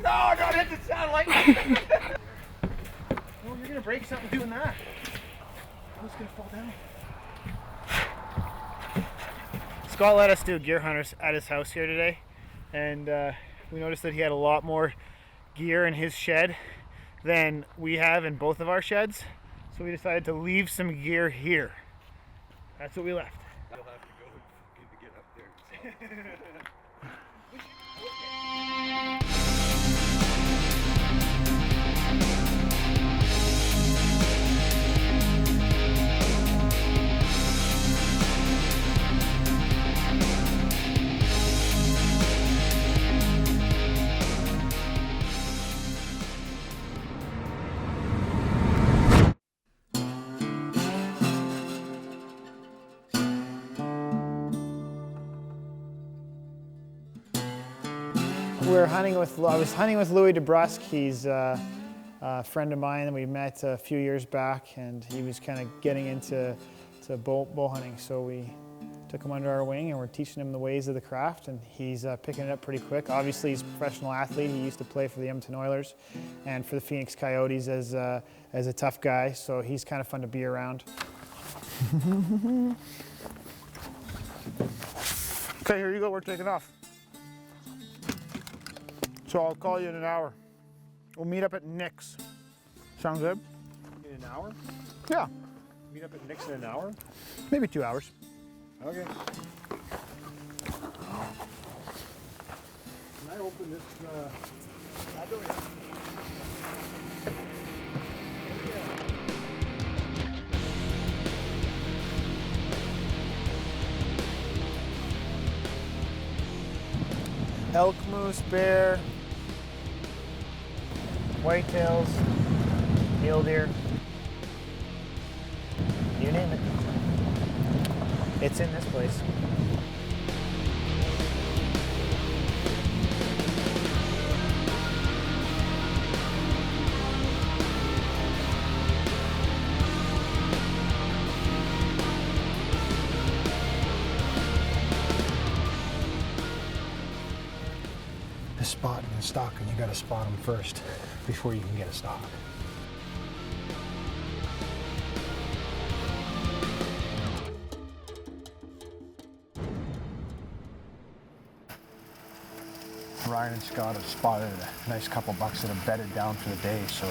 No, don't hit the satellite! Well, you're gonna break something doing that. I'm just gonna fall down. Scott let us do gear hunters at his house here today, and we noticed that he had a lot more gear in his shed than we have in both of our sheds, so we decided to leave some gear here. That's what we left. You'll have to go to get up there. I was hunting with Louis DeBrusque. He's a friend of mine that we met a few years back, and he was kind of getting into bow hunting. So we took him under our wing and we're teaching him the ways of the craft, and he's picking it up pretty quick. Obviously, he's a professional athlete. He used to play for the Edmonton Oilers and for the Phoenix Coyotes as a tough guy, so he's kind of fun to be around. Okay, here you go, we're taking off. So I'll call you in an hour. We'll meet up at Nick's. Sound good? In an hour? Yeah. Meet up at Nick's in an hour? Maybe 2 hours. Okay. Can I open this? I'll do it. Elk, moose, bear, whitetails, mule deer, you name it. It's in this place. The spot and the stalking, you gotta spot them first before you can get a stock. Ryan and Scott have spotted a nice couple bucks that have bedded down for the day, so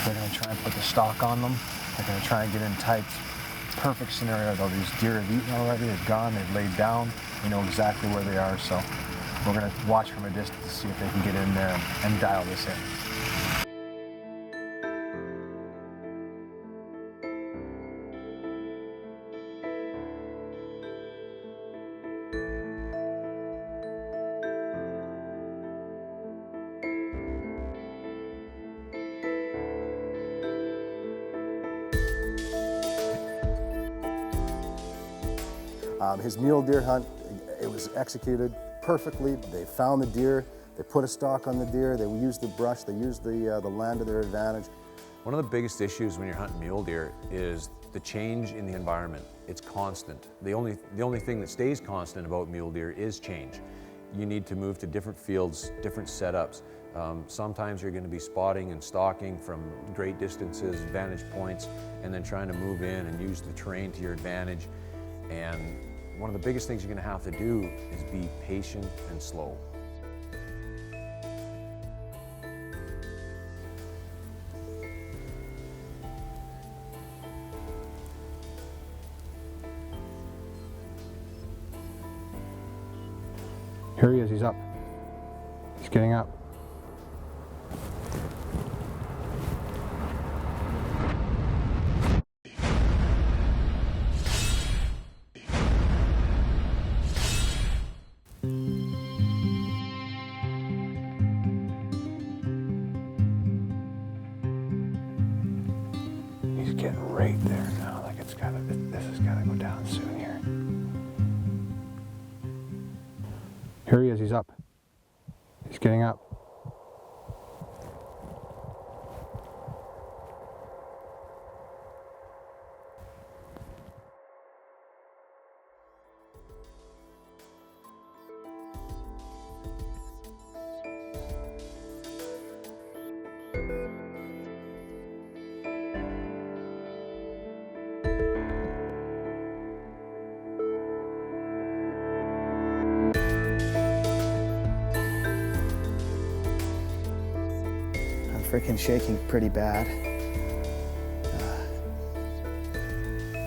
they're gonna try and put the stock on them. They're gonna try and get in tight. Perfect scenario though, these deer have eaten already, they've gone, they've laid down, we know exactly where they are, so we're going to watch from a distance to see if they can get in there and dial this in. His mule deer hunt, it was executed perfectly. They found the deer, they put a stalk on the deer, they used the brush, they used the land to their advantage. One of the biggest issues when you're hunting mule deer is the change in the environment. It's constant. The only thing that stays constant about mule deer is change. You need to move to different fields, different setups. Sometimes you're going to be spotting and stalking from great distances, vantage points, and then trying to move in and use the terrain to your advantage. And one of the biggest things you're going to have to do is be patient and slow. Here he is, he's up. He's getting up. He's getting right there now, like this has gotta go down soon here. Here he is, he's up. He's getting up. freaking shaking pretty bad.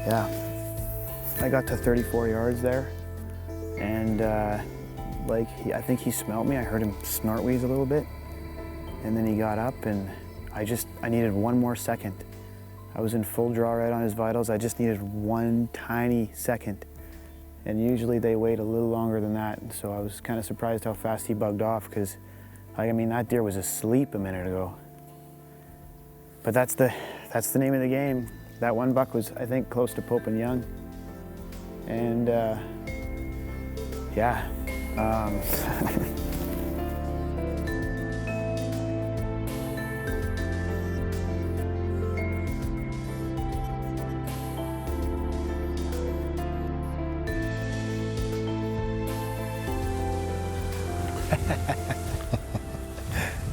Yeah, I got to 34 yards there, and like I think he smelled me. I heard him snort wheeze a little bit, and then he got up, and I needed one more second. I was in full draw right on his vitals. I just needed one tiny second, and usually they wait a little longer than that. And so I was kind of surprised how fast he bugged off, because I mean that deer was asleep a minute ago. But that's the name of the game. That one buck was, I think, close to Pope and Young. And yeah.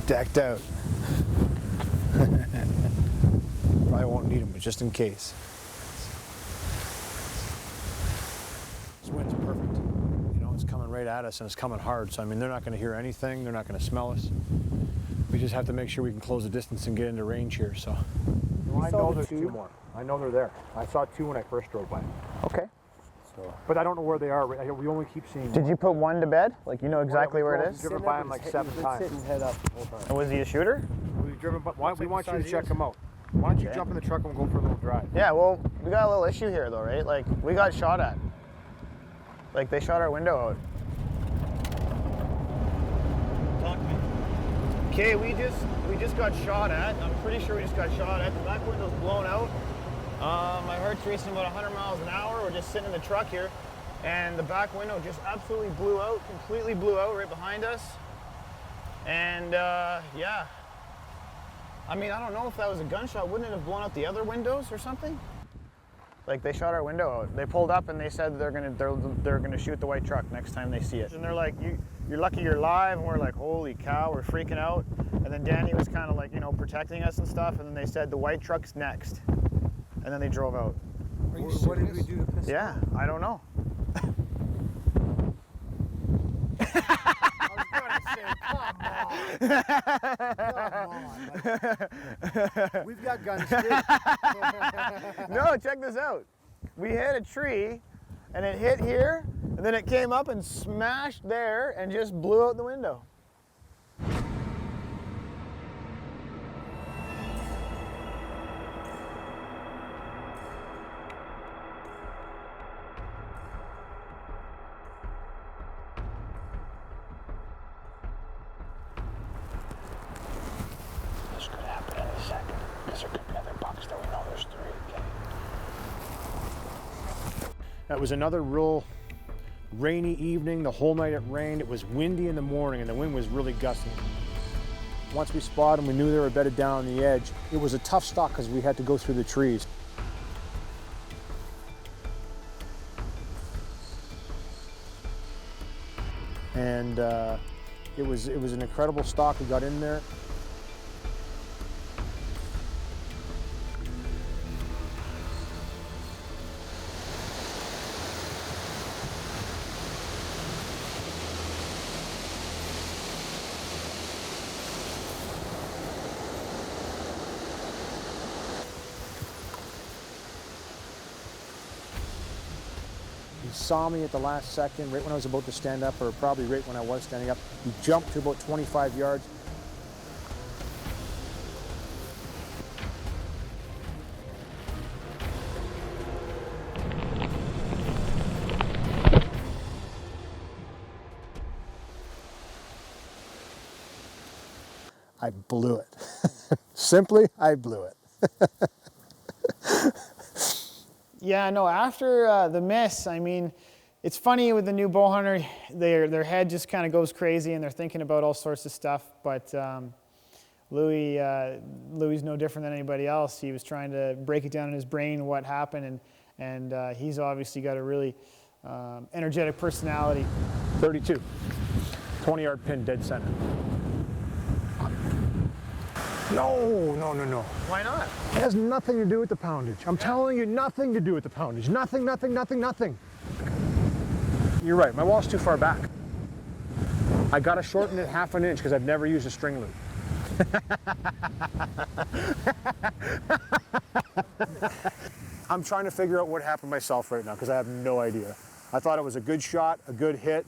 Decked out. Probably won't need them, but just in case. This wind's perfect. You know, it's coming right at us and it's coming hard. So I mean, they're not going to hear anything. They're not going to smell us. We just have to make sure we can close the distance and get into range here. So I know there's two more. I know they're there. I saw two when I first drove by. Okay. So, but I don't know where they are. We only keep seeing. Did you put one to bed? Like, you know exactly where it is? We've driven by him like 7 times. Head up the whole time. Was he a shooter? We've driven by. We want you to check him out. Why don't you jump in the truck and we'll go for a little drive? Yeah, well, we got a little issue here though, right? Like, we got shot at. Like, they shot our window out. Talk to me. Okay, we just got shot at. I'm pretty sure we just got shot at. The back window's blown out. My heart's racing about 100 miles an hour. We're just sitting in the truck here, and the back window just absolutely blew out, completely blew out right behind us. And yeah. I mean, I don't know if that was a gunshot. Wouldn't it have blown out the other windows or something? Like, they shot our window out. They pulled up and they said they're gonna shoot the white truck next time they see it. And they're like, you're lucky you're alive. And we're like, holy cow, we're freaking out. And then Danny was kind of like, you know, protecting us and stuff. And then they said the white truck's next. And then they drove out. What did we do to piss Yeah, I don't know. We've got guns too. No, check this out. We hit a tree, and it hit here, and then it came up and smashed there and just blew out the window. This could happen any second, because there could be other bucks that we know there's 3. Okay? That was another real rainy evening. The whole night it rained. It was windy in the morning, and the wind was really gusting. Once we spotted them, we knew they were bedded down on the edge. It was a tough stalk because we had to go through the trees. And it was an incredible stalk. We got in there. He saw me at the last second, right when I was about to stand up, or probably right when I was standing up. He jumped to about 25 yards. I blew it. Simply, I blew it. Yeah, no, after the miss, I mean, it's funny with the new bow hunter, their head just kind of goes crazy and they're thinking about all sorts of stuff, but Louis no different than anybody else. He was trying to break it down in his brain what happened, and he's obviously got a really energetic personality. 32, 20-yard pin, dead center. No. Why not? It has nothing to do with the poundage. I'm telling you, nothing to do with the poundage. Nothing. You're right, my wall's too far back. I gotta shorten it 1/2 inch because I've never used a string loop. I'm trying to figure out what happened myself right now because I have no idea. I thought it was a good shot, a good hit.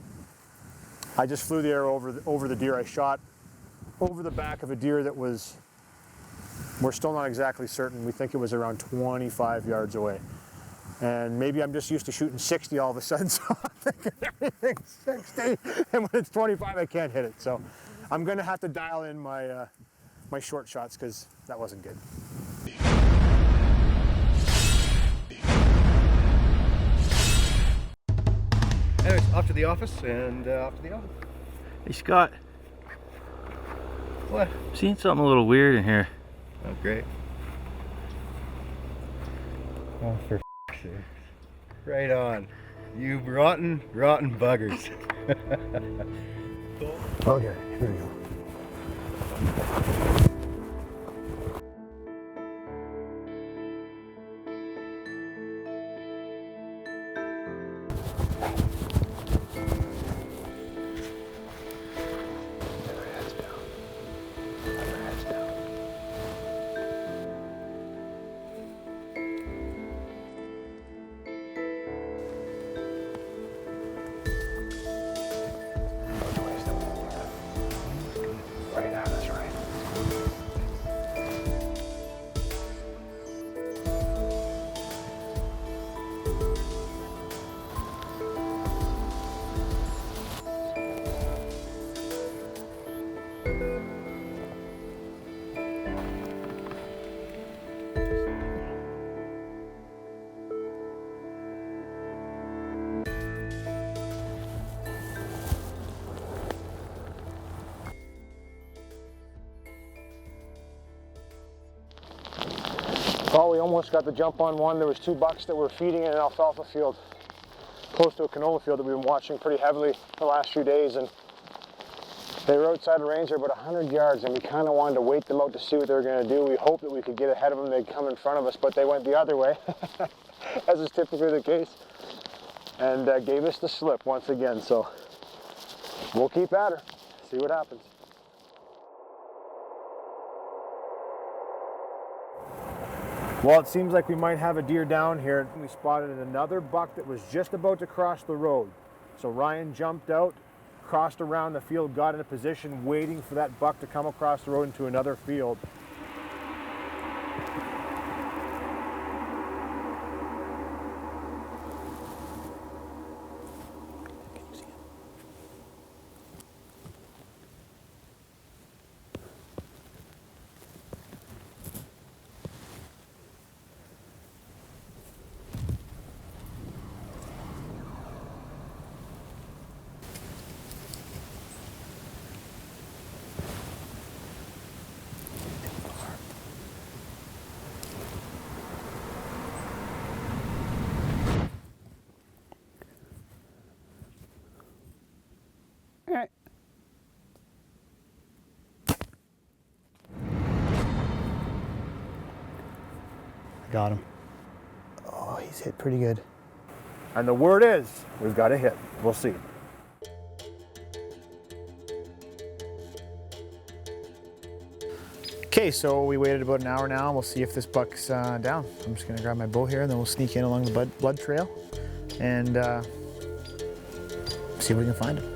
I just flew the arrow over the deer. I shot over the back of a deer that was, we're still not exactly certain. We think it was around 25 yards away. And maybe I'm just used to shooting 60 all of a sudden, so I'm thinking everything's 60, and when it's 25, I can't hit it. So I'm gonna have to dial in my, my short shots because that wasn't good. Anyways, off to the office and off to the office. Hey Scott, What? I'm seeing something a little weird in here. Oh, great. Oh, for f***'s sake. Right on. You rotten, rotten buggers. Okay, here we go. Well, we almost got the jump on one. There was 2 bucks that were feeding in an alfalfa field close to a canola field that we've been watching pretty heavily the last few days, and they were outside of range. They're about 100 yards, and we kind of wanted to wait them out to see what they were going to do. We hoped that we could get ahead of them. They'd come in front of us, but they went the other way, as is typically the case, and gave us the slip once again. So we'll keep at her, see what happens. Well, it seems like we might have a deer down here. We spotted another buck that was just about to cross the road. So Ryan jumped out, crossed around the field, got in a position waiting for that buck to come across the road into another field. Got him. Oh, he's hit pretty good. And the word is, we've got a hit. We'll see. Okay, so we waited about an hour now. We'll see if this buck's down. I'm just gonna grab my bow here and then we'll sneak in along the blood trail and see if we can find him.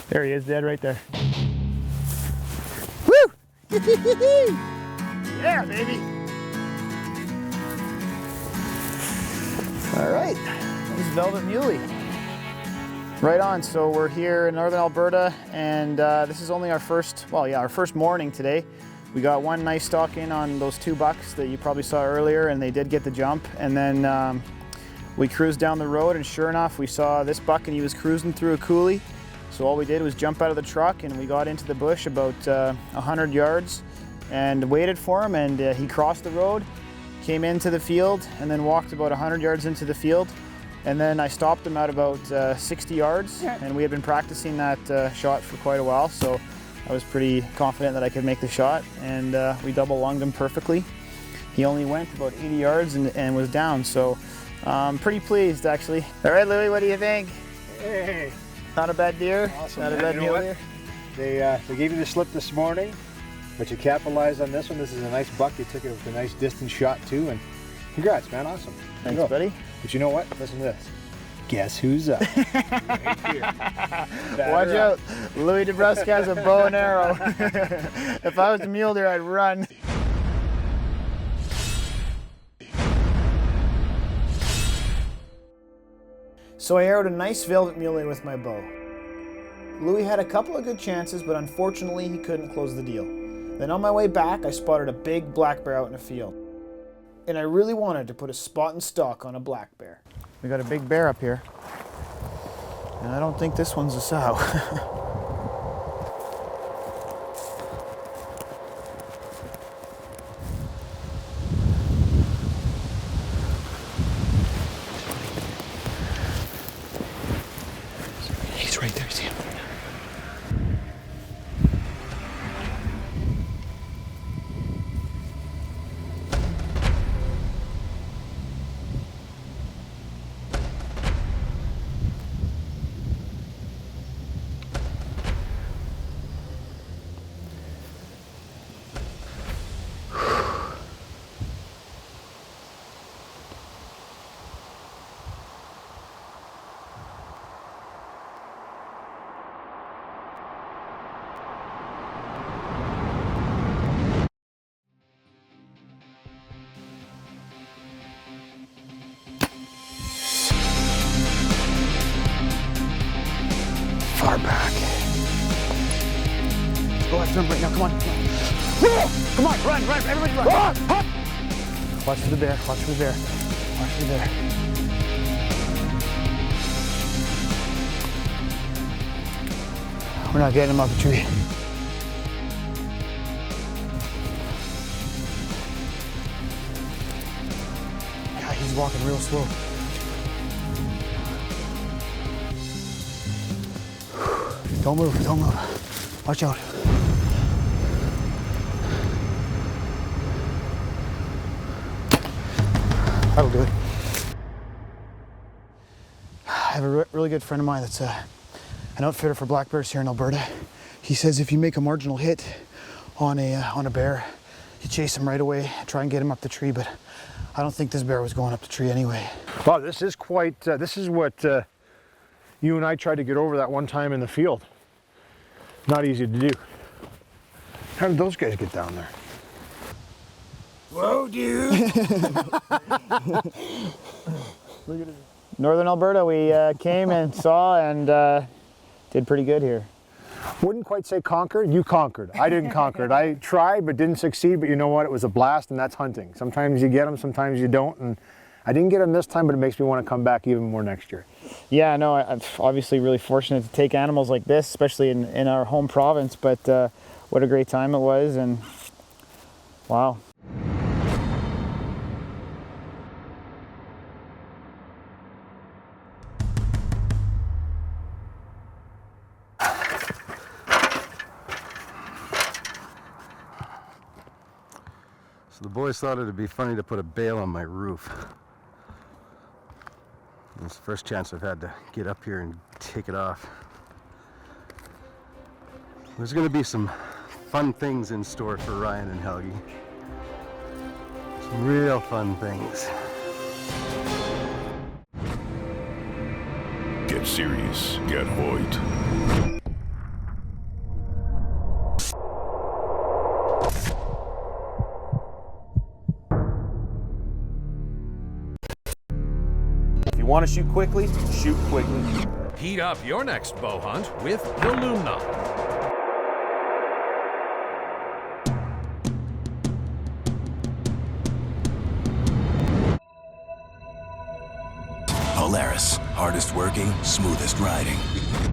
There he is, dead right there. Woo! Yeah, baby. All right, this is Velvet Muley. Right on. So we're here in northern Alberta, and this is only our first, well, yeah, our first morning today. We got one nice stalk in on those 2 bucks that you probably saw earlier, and they did get the jump. And then we cruised down the road, and sure enough, we saw this buck, and he was cruising through a coulee. So all we did was jump out of the truck, and we got into the bush about 100 yards and waited for him, and he crossed the road, came into the field, and then walked about 100 yards into the field. And then I stopped him at about 60 yards, and we had been practicing that shot for quite a while, so I was pretty confident that I could make the shot, and we double lunged him perfectly. He only went about 80 yards and was down, so pretty pleased actually. All right, Louis, what do you think? Hey, Not a bad deer? awesome. Not a bad You know mule what? deer? They gave you the slip this morning, but you capitalized on this one. This is a nice buck. You took it with a nice distance shot too, and congrats, man, awesome. Thanks, Go. buddy. But you know what? Listen to this. Guess who's up? Right here. Watch out, Louis DeBrusque has a bow and arrow. If I was a mule deer, I'd run. So I arrowed a nice velvet muley with my bow. Louis had a couple of good chances, but unfortunately he couldn't close the deal. Then on my way back, I spotted a big black bear out in a field. And I really wanted to put a spot and stalk on a black bear. We got a big bear up here. And I don't think this one's a sow. He's right there, see him? Far back. Go after him right now, come on. Come on, run, everybody run. Watch for the bear, watch for the bear. Watch for the bear. We're not getting him off the tree. God, he's walking real slow. Don't move, don't move. Watch out. That'll do it. I have a really good friend of mine that's an outfitter for black bears here in Alberta. He says if you make a marginal hit on a bear, you chase him right away, try and get him up the tree, but I don't think this bear was going up the tree anyway. Wow, this is quite, this is what you and I tried to get over that one time in the field. Not easy to do. How did those guys get down there? Whoa, dude! Look at it. Northern Alberta, we came and saw and did pretty good here. Wouldn't quite say conquered. You conquered. I didn't conquer it. I tried but didn't succeed, but you know what? It was a blast, and that's hunting. Sometimes you get them, sometimes you don't, and I didn't get them this time, but it makes me want to come back even more next year. Yeah, no, I'm obviously really fortunate to take animals like this, especially in our home province, but what a great time it was, and wow. So the boys thought it'd be funny to put a bale on my roof. It's the first chance I've had to get up here and take it off. There's going to be some fun things in store for Ryan and Helgi. Some real fun things. Get serious, get Hoyt. If you want to shoot quickly, shoot quickly. Heat up your next bow hunt with Illumina. Polaris, hardest working, smoothest riding.